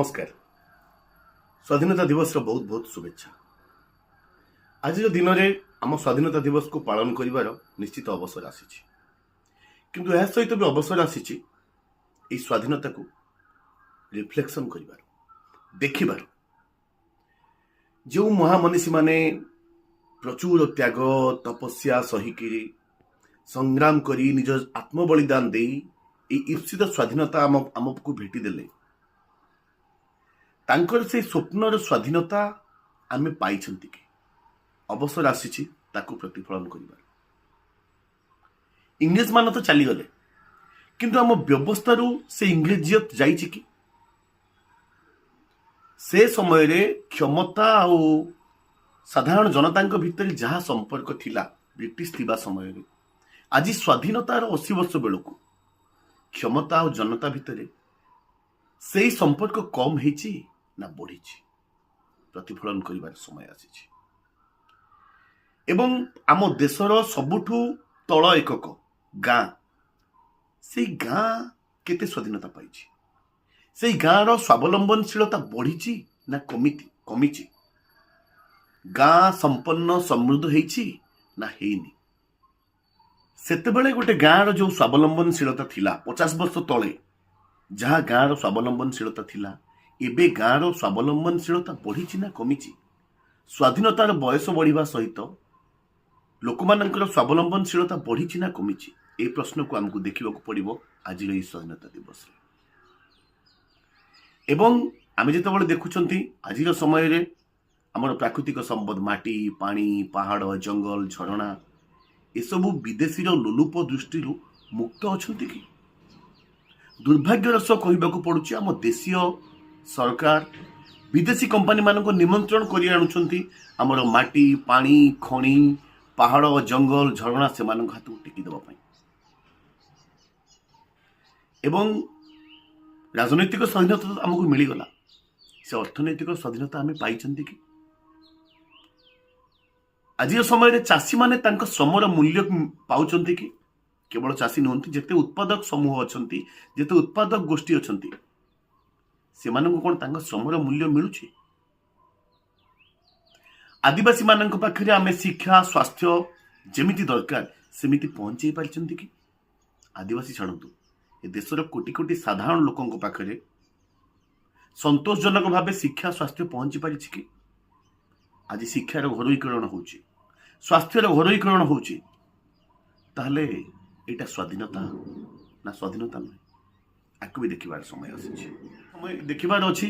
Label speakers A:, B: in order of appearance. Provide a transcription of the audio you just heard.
A: नमस्कार। स्वाधीनता दिवस बहुत बहुत शुभेच्छा। आज दिन में आम स्वाधीनता दिवस को पालन करिवार निश्चित अवसर आसी, किंतु यह सहित भी अवसर आसी स्वाधीनता को रिफ्लेक्शन करिवार देखिबार। जो महामनीषी माने प्रचुर त्याग तपस्या सहिकी संग्राम करी निज आत्म बलिदान दे ईप्सित स्वाधीनता आमको भेटी देले, तांकर से स्वप्नर स्वाधीनता आमे पाइछंती कि अवसर आसी ताकू प्रतिफलन करिबार। इंग्रेज मान तो चली गले, किंतु आम व्यवस्था से इंग्रेजियत जाइछि कि से समय रे क्षमता और साधारण जनता भितर जहाँ संपर्क थिला ब्रिटिश थिबा समय रे आज स्वाधीनतार 80 वर्ष बेलू क्षमता और जनता भितर से संपर्क कम होइछि ना बढ़ी प्रतिफलन करिबार समय आसी। एवं आम देशर सबुठु तल एकक गाँ, से गाँ केते स्वाधीनता पाइछि, से गाँर स्वावलंबनशीलता बढ़ी ना कमी, गाँ संपन्न समृद्ध होइछि ना हेइनी। सेतेबेले गोटे गाँर जो स्वावलंबनशीलता थिला 50 वर्ष तले, जहाँ गाँर स्वावलंबनशीलता थिला, एबे गाँर स्वावलंबनशीलता बढ़ी ना कमी। स्वाधीनतार बयस बढ़िबा सहित लोकमानंकर स्वावलंबनशीलता बढ़ी ना कमी, ए प्रश्न को आमको देखा पड़ो आज स्वाधीनता दिवस। एवं आम जो देखुंट आज समय रे आमर प्राकृतिक संपद माटी पानी पहाड़ जंगल झरणा एसबू विदेशी लोलुप दृष्टि मुक्त अच्छा कि दुर्भाग्यर सह कहवाक पड़ुछि आम देशीय सरकार विदेशी कंपनी मानक निमंत्रण कर आणुछंती आमर माटी पानी खणी पहाड़ जंगल झरणा से हाथ को टेकी देवा पई। एवं राजनैतिक स्वाधीनता आमको मिलगला, से अर्थनैतिक स्वाधीनता आम पाई कि आज समय चाषी माने तांका श्रमर मूल्य पाउछंती कि केवल चाषी नुहंती, जेते उत्पादक समूह अछंती जेते उत्पादक गोष्ठी अछंती सेमानंको कोन तांका श्रमर मूल्य मिलुछि। आदिवासी मानंको पाखरे आमे शिक्षा स्वास्थ्य जेमिति दरकार सेमिति पहुंचाई पारिछंती कि आदिवासी छाड़तु ए देशर कोटी कोटी साधारण लोकंको पाखरे संतोषजनक भावे शिक्षा स्वास्थ्य पहुंची पारिछि कि आज शिक्षार घरोईकरण होउछि स्वास्थ्यर घरोईकरण होउछि, ताहले एटा स्वाधीनता ना स्वाधीनता नुहे, आकु भी देखिबार समय आछि, समय देखिबार अछि।